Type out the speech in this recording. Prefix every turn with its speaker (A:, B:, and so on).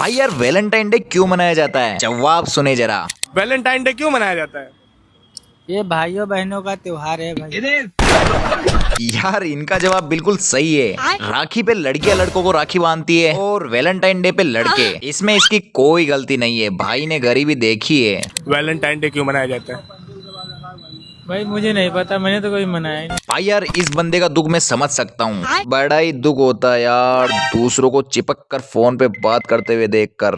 A: भाई यार Valentine day क्यों मनाया जाता है? जवाब सुने जरा।
B: वैलेंटाइन डे क्यों मनाया जाता है?
C: ये भाइयों बहनों का त्योहार है भाई।
A: यार इनका जवाब बिल्कुल सही है। राखी पे लड़कियां लड़कों को राखी बांधती है और वैलेंटाइन डे पे लड़के। इसमें इसकी कोई गलती नहीं है, भाई ने गरीबी देखी है।
B: वैलेंटाइन डे क्यों मनाया जाता है?
C: भाई मुझे नहीं पता, मैंने तो कोई मनाया ही नहीं।
A: भाई यार इस बंदे का दुख मैं समझ सकता हूँ। बड़ा ही दुख होता है यार दूसरों को चिपक कर फोन पे बात करते हुए देखकर।